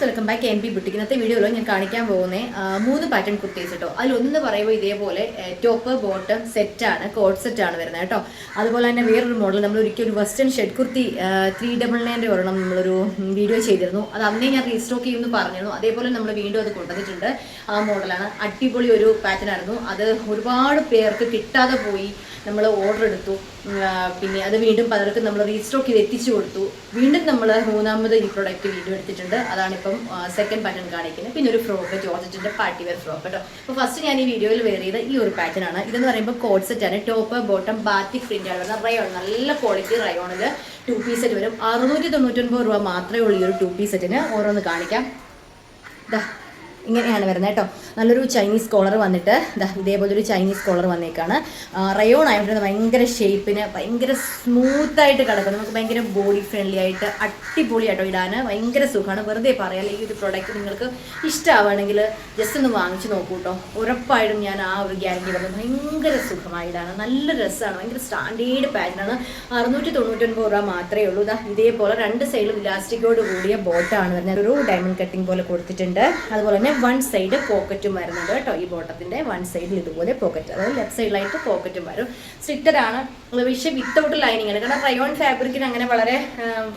Welcome back N P ബുട്ടിക്ക്. ഇന്നത്തെ വീഡിയോയിൽ ഞാൻ കാണിക്കാൻ പോകുന്നത് 3 പാറ്റേൺ കുർത്തീസ് കേട്ടോ. അതിലൊന്നെന്ന് പറയുമ്പോൾ ഇതേപോലെ ടോപ്പ് ബോട്ടം സെറ്റാണ്, കോഡ് സെറ്റാണ് വരുന്നത് കേട്ടോ. അതുപോലെ തന്നെ വേറൊരു മോഡൽ നമ്മൾ ഒരിക്കലും ഒരു വെസ്റ്റേൺ ഷെഡ് കുർത്തി 399 ഒരെണ്ണം നമ്മളൊരു വീഡിയോ ചെയ്തിരുന്നു. അത് അന്നേ ഞാൻ റീസ്റ്റോക്ക് ചെയ്യുമെന്ന് പറഞ്ഞിരുന്നു. അതേപോലെ നമ്മൾ വീണ്ടും അത് കൊണ്ടുവന്നിട്ടുണ്ട്. ആ മോഡലാണ്. അടിപൊളി ഒരു പാറ്റേൺ ആയിരുന്നു. അത് ഒരുപാട് പേർക്ക് കിട്ടാതെ പോയി. നമ്മൾ ഓർഡർ എടുത്തു, പിന്നെ അത് വീണ്ടും പലർക്കും നമ്മൾ റീസ്റ്റോക്ക് ചെയ്ത് എത്തിച്ചു കൊടുത്തു. വീണ്ടും നമ്മൾ മൂന്നാമത് ഈ പ്രൊഡക്റ്റ് വീഡിയോ എടുത്തിട്ടുണ്ട്. അതാണിപ്പം സെക്കൻഡ് പാറ്റേൺ കാണിക്കുന്നത്. പിന്നെ ഒരു ഫ്രോക്ക്, ജോർജറ്റിൻ്റെ പാർട്ടി വെയർ ഫ്രോക്ക് കേട്ടോ. അപ്പോൾ ഫസ്റ്റ് ഞാൻ ഈ വീഡിയോയിൽ വെയർ ചെയ്ത ഈ ഒരു പാറ്റേൺ ആണ്. ഇതെന്ന് പറയുമ്പോൾ കോഡ് സെറ്റാണ്. ടോപ്പ് ബോട്ടം ബാറ്റിക് പ്രിൻ്റ് ആണ് വരുന്നത്. റയോൺ, നല്ല ക്വാളിറ്റി റയോണിൽ 2 പീസ് സെറ്റ് വരും. 699 രൂപ മാത്രമേ ഉള്ളൂ ഈ ഒരു 2 പീസ് സെറ്റിന്. ഓരോന്ന് കാണിക്കാം. ഇതാ ഇങ്ങനെയാണ് വരുന്നത് കേട്ടോ. നല്ലൊരു ചൈനീസ് കോളർ വന്നിട്ട് ഇതേപോലെ ഒരു ചൈനീസ് കോളർ വന്നേക്കാണ്. റയോൺ ആയിട്ട് ഭയങ്കര ഷേപ്പിന് ഭയങ്കര സ്മൂത്തായിട്ട് കിടക്കും. നമുക്ക് ഭയങ്കര ബോഡി ഫ്രണ്ട്ലി ആയിട്ട് അടിപൊളിയായിട്ടോ ഇടാൻ ഭയങ്കര സുഖമാണ്. വെറുതെ പറയാം, ഈ ഒരു പ്രൊഡക്റ്റ് നിങ്ങൾക്ക് ഇഷ്ടമാവുകയാണെങ്കിൽ ജസ്റ്റ് ഒന്ന് വാങ്ങിച്ച് നോക്കൂ കേട്ടോ. ഉറപ്പായിട്ടും ഞാൻ ആ ഒരു ഗ്യാരണ്ടി പറയുന്നത് ഭയങ്കര സുഖമായിട്ടാണ്. നല്ല രസമാണ്. ഭയങ്കര സ്റ്റാൻഡേർഡ് പാറ്റേണാണ്. 699 രൂപ മാത്രമേ ഉള്ളൂ. ഇതേപോലെ 2 സൈഡിലും ഇലാസ്റ്റിക്കോട് കൂടിയ ബോട്ടാണ് വരുന്നത്. ഒരു ഡയമണ്ട് കട്ടിങ് പോലെ കൊടുത്തിട്ടുണ്ട്. അതുപോലെ തന്നെ 1 സൈഡ് പോക്കറ്റും വരുന്നുണ്ട് കേട്ടോ. ഈ ബോട്ടത്തിൻ്റെ 1 സൈഡിൽ ഇതുപോലെ പോക്കറ്റ്, അതായത് ലെഫ്റ്റ് സൈഡിലായിട്ട് പോക്കറ്റും വരും. സ്ട്രിക്റ്റഡ് ആണ്. പക്ഷേ വിത്തൗട്ട് ലൈനിങ് ആണ്. കാരണം റയോൺ ഫാബ്രിക്കിന് അങ്ങനെ വളരെ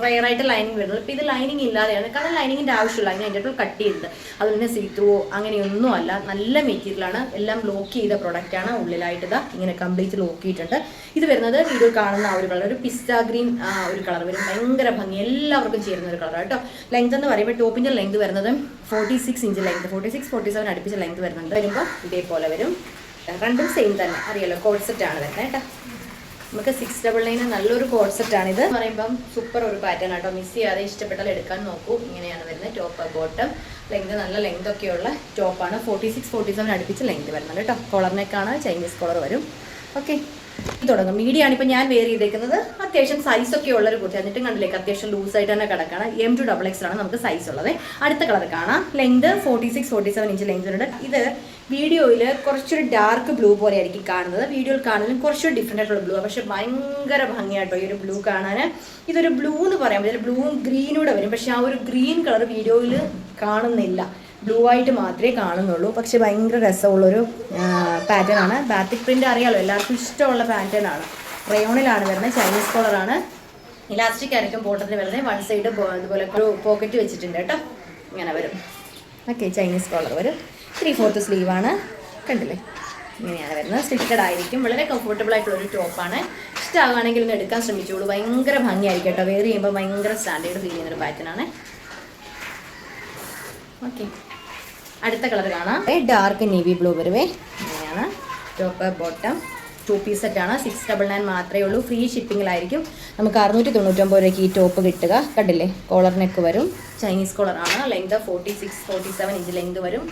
റയറായിട്ട് ലൈനിങ് വരുന്നത്. ഇപ്പോൾ ഇത് ലൈനിങ് ഇല്ലാതെയാണ്. കാരണം ലൈനിങ്ങിൻ്റെ ആവശ്യമില്ല. അതിന് അതിൻ്റെ അടുത്ത് കട്ട് ചെയ്തിട്ട് അതുപോലെ തന്നെ സീ ത്രൂ അങ്ങനെയൊന്നും അല്ല. നല്ല മെറ്റീരിയലാണ്. എല്ലാം ലോക്ക് ചെയ്ത പ്രൊഡക്റ്റാണ്. ഉള്ളിലായിട്ട് ഇങ്ങനെ കംപ്ലീറ്റ് ലോക്ക് ചെയ്തിട്ടുണ്ട്. ഇത് വരുന്നത് വീഡിയോ കാണുന്ന ആ ഒരു കളർ, ഒരു പിസ്ത ഗ്രീൻ ഒരു കളർ വരും. ഭയങ്കര ഭംഗി, എല്ലാവർക്കും ചേരുന്ന ഒരു കളർ കേട്ടോ. ലെങ്ത് എന്ന് പറയുമ്പോൾ ടോപ്പിൻ്റെ ലെങ്ത് വരുന്നത് 46 ഇഞ്ച് ലെങ്ത്, 46-47 അടുപ്പിച്ച ലെങ്ത് വരുന്നുണ്ട്. വരുമ്പോൾ ഇതേപോലെ വരും. രണ്ടും സെയിം തന്നെ, അറിയാലോ. കോഡ് സെറ്റ് ആണ് വരുന്നത് കേട്ടോ. നമുക്ക് 699 നല്ലൊരു കോഡ് സെറ്റാണ്. ഇത് പറയുമ്പം സൂപ്പർ ഒരു പാറ്റേൺ ആട്ടോ. മിസ് ചെയ്യാതെ ഇഷ്ടപ്പെട്ടാൽ എടുക്കാൻ നോക്കൂ. ഇങ്ങനെയാണ് വരുന്നത്. ടോപ്പ് ബോട്ടം ലെങ്ത്, നല്ല ലെങ്ത് ഒക്കെയുള്ള ടോപ്പാണ്. 46-47 അടുപ്പിച്ച് ലെങ്ത് വരുന്നുണ്ട് കേട്ടോ. കോളറിനേക്കാണ് ചൈനീസ് കോളർ വരും. ഓക്കെ, തുടങ്ങും. മീഡിയാണ് ഇപ്പോൾ ഞാൻ വെയർ ചെയ്തേക്കുന്നത്. അത്യാവശ്യം സൈസൊക്കെ ഉള്ളൊരു കുർത്തി. എന്നിട്ടും കണ്ടിലേക്ക് അത്യാവശ്യം ലൂസായിട്ട് തന്നെ കിടക്കണം. M to XXL ആണ് നമുക്ക് സൈസ് ഉള്ളത്. അടുത്ത കളർ കാണാം. ലെങ്ത് 46-47 ഇഞ്ച് ലെങ്ത് ഉണ്ട്. ഇത് വീഡിയോയിൽ കുറച്ചൊരു ഡാർക്ക് ബ്ലൂ പോലെ ആയിരിക്കും കാണുന്നത്. വീഡിയോയിൽ കാണുന്നതിലും കുറച്ചൊരു ഡിഫറെൻ്റ് ആയിട്ടുള്ള ബ്ലൂ. പക്ഷേ ഭയങ്കര ഭംഗിയായിട്ടോ ഈ ഒരു ബ്ലൂ കാണാൻ. ഇതൊരു ബ്ലൂ എന്ന് പറയാൻ പറ്റില്ല. ബ്ലൂവും ഗ്രീനൂടെ വരും. പക്ഷേ ആ ഒരു ഗ്രീൻ കളർ വീഡിയോയിൽ കാണുന്നില്ല. ബ്ലൂ ആയിട്ട് മാത്രമേ കാണുന്നുള്ളൂ. പക്ഷെ ഭയങ്കര രസമുള്ളൊരു പാറ്റേൺ ആണ്. ബാത്തിക് പ്രിൻ്റ് അറിയാമല്ലോ, എല്ലാവർക്കും ഇഷ്ടമുള്ള പാറ്റേൺ ആണ്. റയോണിലാണ് വരുന്നത്. ചൈനീസ് കോളറാണ്. ഇലാസ്റ്റിക് ആയിരിക്കും ബോട്ടത്തിന് വരുന്നത്. 1 സൈഡ് ഇതുപോലെ ഒരു പോക്കറ്റ് വെച്ചിട്ടുണ്ട് കേട്ടോ. ഇങ്ങനെ വരും. ഓക്കെ, ചൈനീസ് കോളർ വരും. 3/4 സ്ലീവാണ്. കണ്ടില്ലേ, ഇങ്ങനെയാണ് വരുന്നത്. സ്റ്റിച്ചഡ് ആയിരിക്കും. വളരെ കംഫർട്ടബിൾ ആയിട്ടുള്ളൊരു ടോപ്പാണ്. ഇഷ്ടമാകുകയാണെങ്കിൽ ഒന്ന് എടുക്കാൻ ശ്രമിച്ചോളൂ. ഭയങ്കര ഭംഗിയായിരിക്കും കേട്ടോ. വെയർ ചെയ്യുമ്പോൾ ഭയങ്കര സ്റ്റാൻഡേർഡ് ഫീൽ ചെയ്യുന്നൊരു പാറ്റേൺ ആണ്. ഓക്കെ, അടുത്ത കളർ കാണാം. ഡാർക്ക് നേവി ബ്ലൂ വരുവേ. ഇങ്ങനെയാണ് ടോപ്പ് ബോട്ടം 2 പീസ് സെറ്റാണ്. 699 മാത്രമേ ഉള്ളൂ. ഫ്രീ ഷിപ്പിങ്ങിലായിരിക്കും. നമുക്ക് 699 രൂപയ്ക്ക് ഈ ടോപ്പ് കിട്ടുക. കണ്ടില്ലേ, കോളർ നെക്ക് വരും. ചൈനീസ് കോളറാണ്. ലെങ്ത് 46-47 ഇഞ്ച് ലെങ്ത് വരും.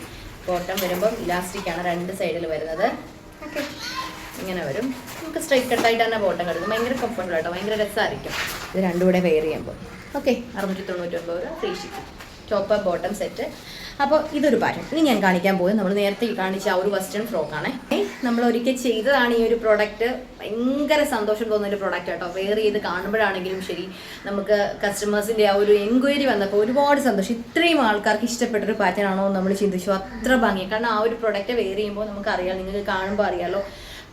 ബോട്ടം വരുമ്പം ഇലാസ്റ്റിക് ആണ് 2 സൈഡിൽ വരുന്നത്. ഓക്കെ, ഇങ്ങനെ വരും. നമുക്ക് സ്ട്രൈറ്റ് കട്ടായിട്ട് തന്നെ ബോട്ടം കിടക്കും. ഭയങ്കര കംഫർട്ടബിൾ ആട്ടോ. ഭയങ്കര രസമായിരിക്കും ഇത് രണ്ടും കൂടെ വെയർ ചെയ്യുമ്പോൾ. ഓക്കെ, 699 രൂപ free shipping. Top bottom set. അപ്പോൾ ഇതൊരു പാറ്റേൺ. ഇനി ഞാൻ കാണിക്കാൻ പോകുന്നത് നമ്മൾ നേരത്തെ കാണിച്ച ആ ഒരു വെസ്റ്റേൺ ഫ്രോക്കാണ്. നമ്മൾ ഒരിക്കൽ ചെയ്തതാണ് ഈ ഒരു പ്രോഡക്റ്റ്. ഭയങ്കര സന്തോഷം തോന്നുന്ന ഒരു പ്രോഡക്റ്റ് കേട്ടോ. വെയർ ചെയ്ത് കാണുമ്പോഴാണെങ്കിലും ശരി, നമുക്ക് കസ്റ്റമേഴ്സിൻ്റെ ആ ഒരു എൻക്വയറി വന്നപ്പോൾ ഒരുപാട് സന്തോഷം. ഇത്രയും ആൾക്കാർക്ക് ഇഷ്ടപ്പെട്ടൊരു പാറ്റേൺ ആണോ എന്ന് നമ്മൾ ചിന്തിച്ചു. അത്ര ഭംഗി. കാരണം ആ ഒരു പ്രോഡക്റ്റ് വെയർ ചെയ്യുമ്പോൾ നമുക്കറിയാം, നിങ്ങൾക്ക് കാണുമ്പോൾ അറിയാമല്ലോ,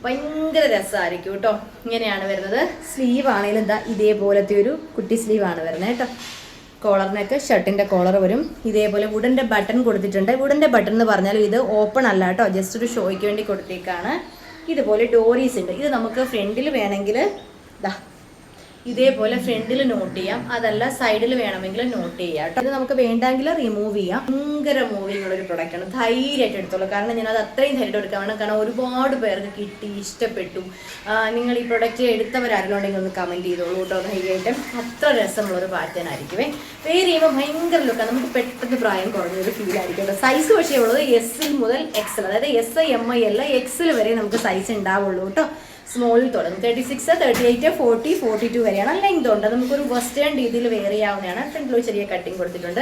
ഭയങ്കര രസമായിരിക്കും കേട്ടോ. ഇങ്ങനെയാണ് വരുന്നത്. സ്ലീവ് ആണെങ്കിലും എന്താ ഇതേപോലത്തെ ഒരു കുട്ടി സ്ലീവാണ് വരുന്നത് കേട്ടോ. കോളറിനൊക്കെ ഷർട്ടിൻ്റെ കോളർ വരും. ഇതേപോലെ വുഡൻ്റെ ബട്ടൺ കൊടുത്തിട്ടുണ്ട്. വുഡൻ്റെ ബട്ടൺ എന്ന് പറഞ്ഞാൽ ഇത് ഓപ്പൺ അല്ല കേട്ടോ. ജസ്റ്റ് ഒരു ഷോയ്ക്ക് വേണ്ടി കൊടുത്തേക്കാണ്. ഇതുപോലെ ഡോറീസ് ഉണ്ട്. ഇത് നമുക്ക് ഫ്രണ്ടിൽ വേണമെങ്കിൽ ഇതേപോലെ ഫ്രണ്ടിൽ നോട്ട് ചെയ്യാം. അതല്ല സൈഡിൽ വേണമെങ്കിൽ നോട്ട് ചെയ്യാം കേട്ടോ. ഇത് നമുക്ക് വേണ്ടെങ്കിൽ റിമൂവ് ചെയ്യാം. ഭയങ്കര മൂവിങ് ഉള്ളൊരു പ്രൊഡക്റ്റാണ്. ധൈര്യമായിട്ട് എടുത്തോളൂ. കാരണം ഞാനത് അത്രയും ധൈര്യമായിട്ട് എടുക്കാൻ വേണം. കാരണം ഒരുപാട് പേർക്ക് കിട്ടി, ഇഷ്ടപ്പെട്ടു. നിങ്ങൾ ഈ പ്രൊഡക്റ്റ് എടുത്തവരാരെങ്കിലും ഉണ്ടെങ്കിൽ ഒന്ന് കമൻറ്റ് ചെയ്തോളൂ കേട്ടോ. ധൈര്യമായിട്ട് അത്ര രസമുള്ളൊരു പാറ്റേൺ ആയിരിക്കുമേ. വെയർ ചെയ്യുമ്പോൾ ഭയങ്കര ലുക്കാണ്. നമുക്ക് പെട്ടെന്ന് പ്രായം കുറഞ്ഞൊരു ഫീൽ ആയിരിക്കും കേട്ടോ. സൈസ് പക്ഷേ ഉള്ളത് S മുതൽ XL, അതായത് SI MI അല്ല XL വരെ നമുക്ക് സൈസ് ഉണ്ടാവുള്ളൂ കേട്ടോ. സ്മോളിൽ തുടങ്ങും. 36, 38, 40, 42 വരെയാണ് ലെങ്ത് ഉണ്ട്. നമുക്കൊരു വെസ്റ്റേൺ രീതിയിൽ വെയർ ചെയ്യാവുന്നതാണ്. ഫ്രണ്ടിലൊരു ചെറിയ കട്ടിങ് കൊടുത്തിട്ടുണ്ട്.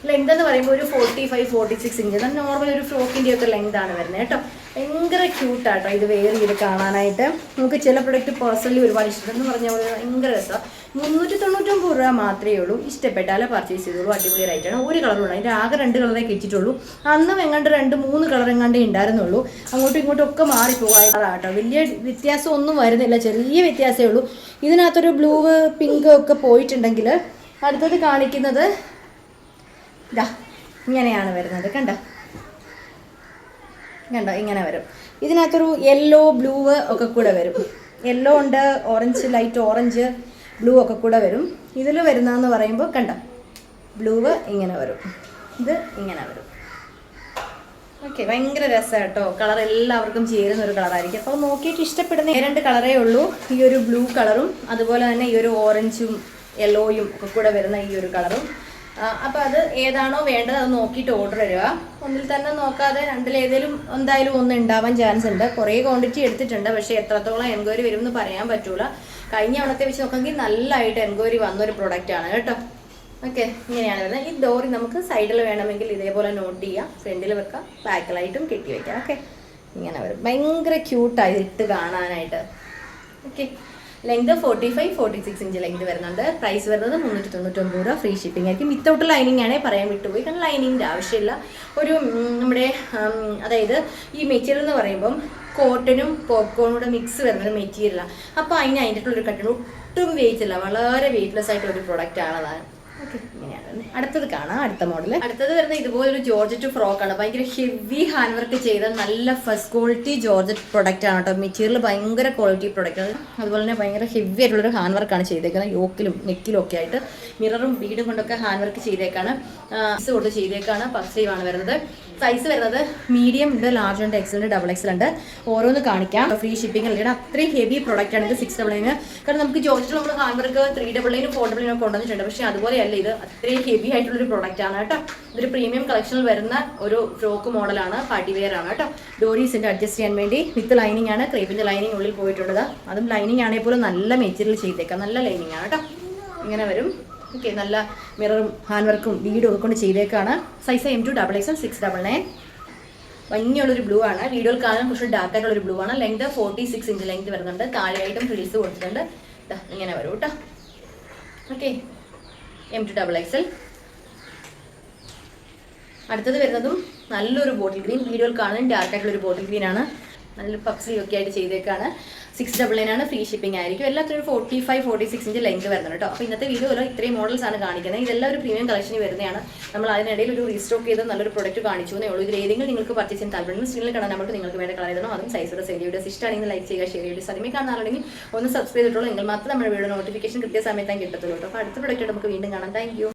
ലെങ്ത് എന്ന് പറയുമ്പോൾ ഒരു 45-46 ഇഞ്ച്. നോർമൽ ഒരു ഫ്രോക്കിൻ്റെ ഒക്കെ ലെങ്ത് ആണ് വരുന്നത് കേട്ടോ. ഭയങ്കര ക്യൂട്ടാട്ടോ ഇത് വെയർ ചെയ്ത് കാണാനായിട്ട്. നമുക്ക് ചില പ്രൊഡക്റ്റ് പേഴ്സണലി ഒരുപാട് ഇഷ്ടം എന്ന് പറഞ്ഞാൽ ഭയങ്കര രസമാണ്. 399 രൂപ മാത്രമേ ഉള്ളൂ. ഇഷ്ടപ്പെട്ടാലേ പർച്ചേസ് ചെയ്തോളൂ. അടിപൊളി റൈറ്റാണ്. ഒരു കളറും ഉണ്ട്, അതിൻ്റെ ആകെ 2 കളറേ കിട്ടിയിട്ടുള്ളൂ. അന്നും എങ്ങാണ്ട് 2-3 കളർ എങ്ങാണ്ടേ ഉണ്ടായിരുന്നുള്ളൂ. അങ്ങോട്ടും ഇങ്ങോട്ടും ഒക്കെ മാറിപ്പോകാട്ടോ. വലിയ വ്യത്യാസം ഒന്നും വരുന്നില്ല, ചെറിയ വ്യത്യാസമേ ഉള്ളൂ. ഇതിനകത്തൊരു ബ്ലൂ പിങ്ക് ഒക്കെ പോയിട്ടുണ്ടെങ്കിൽ അടുത്തത് കാണിക്കുന്നത് ഇതാ ഇങ്ങനെയാണ് വരുന്നത്. കണ്ടോ ഇങ്ങനെ വരും. ഇതിനകത്തൊരു യെല്ലോ ബ്ലൂ ഒക്കെ കൂടെ വരും. യെല്ലോ ഉണ്ട്, ഓറഞ്ച്, ലൈറ്റ് ഓറഞ്ച്, ബ്ലൂ ഒക്കെ കൂടെ വരും. ഇതിൽ വരുന്നതെന്ന് പറയുമ്പോൾ കണ്ടോ ബ്ലൂ ഇങ്ങനെ വരും, ഇത് ഇങ്ങനെ വരും. ഓക്കെ, ഭയങ്കര രസമാണ് കേട്ടോ. കളർ എല്ലാവർക്കും ചേരുന്ന ഒരു കളറായിരിക്കും. അപ്പോൾ നോക്കിയിട്ട് ഇഷ്ടപ്പെടുന്ന 2 കളറേ ഉള്ളൂ. ഈ ഒരു ബ്ലൂ കളറും അതുപോലെ തന്നെ ഈ ഒരു ഓറഞ്ചും യെല്ലോയും ഒക്കെ കൂടെ വരുന്ന ഈ ഒരു കളറും. അപ്പോൾ അത് ഏതാണോ വേണ്ടത് അത് നോക്കിയിട്ട് ഓർഡർ തരിക. ഒന്നിൽ തന്നെ നോക്കാതെ 2-ലേതേലും എന്തായാലും ഒന്ന് ഉണ്ടാവാൻ ചാൻസ് ഉണ്ട്. കുറേ ക്വാണ്ടിറ്റി എടുത്തിട്ടുണ്ട്, പക്ഷേ എത്രത്തോളം എൻക്വയറി വരും എന്ന് പറയാൻ പറ്റൂല. കഴിഞ്ഞ തവണത്തെ വെച്ച് നോക്കുകയെങ്കിൽ നല്ലതായിട്ട് എൻക്വയറി വന്നൊരു പ്രൊഡക്റ്റാണ് കേട്ടോ. ഓക്കെ, ഇങ്ങനെയാണ് വരുന്നത്. ഈ ഡോറി നമുക്ക് സൈഡിൽ വേണമെങ്കിൽ ഇതേപോലെ നോട്ട് ചെയ്യാം, ഫ്രണ്ടിൽ വെക്കാം, ബാക്കിലായിട്ടും കെട്ടി വയ്ക്കാം. ഓക്കെ, ഇങ്ങനെ വരും. ഭയങ്കര ക്യൂട്ടായി ഇട്ട് കാണാനായിട്ട്. ഓക്കെ, ലെങ്ത് 45-46 ഇഞ്ച് ലെങ്ത് വരുന്നുണ്ട്. പ്രൈസ് വരുന്നത് 399 രൂപ. ഫ്രീ ഷിപ്പിംഗ് ആയിരിക്കും. വിത്തൗട്ട് ലൈനിങ് ആണേ പറയാൻ വിട്ടുപോയി, കാരണം ലൈനിങ്ങിൻ്റെ ആവശ്യമില്ല. ഒരു നമ്മുടെ അതായത് ഈ മെറ്റീരിയൽ എന്ന് പറയുമ്പം കോട്ടനും പോപ്കോണും കൂടെ മിക്സ് വരുന്നൊരു മെറ്റീരിയലാണ്. അപ്പോൾ അതിൻ്റെ ഉള്ളൊരു കട്ടിന് ഒട്ടും വെയിറ്റ് ഇല്ല, വളരെ വെയിറ്റ്ലെസ് ആയിട്ടൊരു പ്രൊഡക്റ്റ് ആണ് അതാണ്. ഓക്കെ, ഇങ്ങനെയാണ്. അടുത്തത് കാണാം, അടുത്ത മോഡൽ. അടുത്തത് വരുന്നത് ഇതുപോലൊരു ജോർജറ്റ് ഫ്രോക്കാണ്. ഭയങ്കര ഹെവി ഹാൻഡ് വർക്ക് ചെയ്ത നല്ല ഫസ്റ്റ് ക്വാളിറ്റി ജോർജറ്റ് പ്രൊഡക്റ്റ് ആണ് കേട്ടോ. മെറ്റീരിയൽ ഭയങ്കര ക്വാളിറ്റി പ്രൊഡക്റ്റ് ആണ്. അതുപോലെ തന്നെ ഭയങ്കര ഹെവി ആയിട്ടുള്ളൊരു ഹാൻഡ് വർക്കാണ് ചെയ്തേക്കുന്നത്. യോക്കിലും നെക്കിലും ഒക്കെ ആയിട്ട് മിററും ബീഡും കൊണ്ടൊക്കെ ഹാൻഡ് വർക്ക് ചെയ്തേക്കാണ്. കൊടുത്ത് ചെയ്തേക്കാണ്. പഫ് സ്ലീവ് ആണ് വരുന്നത്. സൈസ് വരുന്നത് മീഡിയം ഉണ്ട്, ലാർജ് ഉണ്ട്, എക്സൽ ഉണ്ട്, ഡബിൾ എക്സൽ ഉണ്ട്. ഓരോന്ന് കാണിക്കാം. ഫ്രീ ഷിപ്പിംഗ് അല്ലേ, അത്രയും ഹെവി പ്രൊഡക്റ്റ് ആണ് ഇത്. 699. കാരണം നമുക്ക് ജോർജറ്റിൽ നമ്മൾ ഹാൻഡ് വർക്ക് 399, 499 കൊണ്ടുവന്നിട്ടുണ്ട്. പക്ഷേ അതുപോലെയല്ല, ഇത് അത്രയും ഹെവി ആയിട്ടുള്ളൊരു പ്രൊഡക്റ്റ് ആണ് കേട്ടോ. ഇതൊരു പ്രീമിയം കളക്ഷനിൽ വരുന്ന ഒരു ഫ്രോക്ക് മോഡലാണ്, പാർട്ടി വെയർ ആണ് കേട്ടോ. ഡോറീസിൻ്റെ അഡ്ജസ്റ്റ് ചെയ്യാൻ വേണ്ടി വിത്ത് ലൈനിങ് ആണ്. ക്രേപ്പിൻ്റെ ലൈനിങ് ഉള്ളിൽ പോയിട്ടുള്ളത്. അതും ലൈനിങ് ആണെങ്കിൽ പോലും നല്ല മെറ്റീരിയൽ ചെയ്തേക്കാം, നല്ല ലൈനിങ് ആണ് കേട്ടോ. ഇങ്ങനെ വരും. ഓക്കെ, നല്ല മിററും ഹാൻഡ് വർക്കും ബീഡും ഒക്കെ കൊണ്ട് ചെയ്തേക്കാണ്. Size M2 XXL 699. ഭംഗിയുള്ളൊരു ബ്ലൂ ആണ്. വീഡിയോയിൽ കാണാൻ കുറച്ച് ഡാർക്ക് ആയിട്ടുള്ളൊരു ബ്ലൂ ആണ്. ലെങ്ത് 46 ഇഞ്ച് ലെങ്ത് വരുന്നുണ്ട്. താഴെയായിട്ടും ഫ്രിൽസ് കൊടുത്തിട്ടുണ്ട്. ഇങ്ങനെ വരും കേട്ടോ. Okay, M2 XXL. അടുത്തത് വരുന്നതും നല്ലൊരു ബോട്ടിൽ ഗ്രീൻ. വീഡിയോയിൽ കാണുന്നത് ഡാർക്ക് ആയിട്ടുള്ളൊരു ബോട്ടിൽ ഗ്രീൻ ആണ്. നല്ല പഫ് സ്ലീവ് ഒക്കെ ആയിട്ട് ചെയ്തേക്കാണ്. 699 ആണ്. ഫ്രീ ഷിപ്പിംഗ് ആയിരിക്കും. എല്ലാത്തിനും 45-46 ഇഞ്ച് ലെങ്ത് വരുന്നുണ്ട് കേട്ടോ. അപ്പോൾ ഇന്നത്തെ വീഡിയോയിൽ ഇത്രയും മോഡൽസ് ആണ് കാണിക്കുന്നത്. ഇതെല്ലാം ഒരു പ്രീമിയം കളക്ഷനിൽ വരുന്നതാണ്. നമ്മൾ അതിനിടയിൽ ഒരു റീസ്റ്റോക്ക് ചെയ്ത് നല്ലൊരു പ്രൊഡക്റ്റ് കാണിച്ചു എന്നേ ഉള്ളൂ. ഇതിൽ ഏതെങ്കിലും നിങ്ങൾക്ക് പർച്ചേസ് ചെയ്യാൻ താല്പര്യം സ്ക്രീനിൽ കാണാൻ നമുക്ക് നിങ്ങൾക്ക് വേണ്ട കളർ ചെയ്തോ. അതും സൈസോടെ സെയിൽ വീഡിയോസ് ഇഷ്ടമാണെങ്കിൽ ലൈക്ക് ചെയ്യുക, ഷെയർ ചെയ്യുക. സമയം കാണാനാണെങ്കിൽ ഒന്ന് സബ്സ്ക്രൈബ് ചെയ്തിട്ടുള്ളൂ. നിങ്ങൾ മാത്രം നമ്മുടെ വീഡിയോ നോട്ടിഫിക്കേഷൻ കൃത്യസമയത്തായി കിട്ടത്തുള്ളൂ കേട്ടോ. അപ്പോൾ അടുത്ത പ്രൊഡക്റ്റ് നമുക്ക് വീണ്ടും കാണാം. Thank you.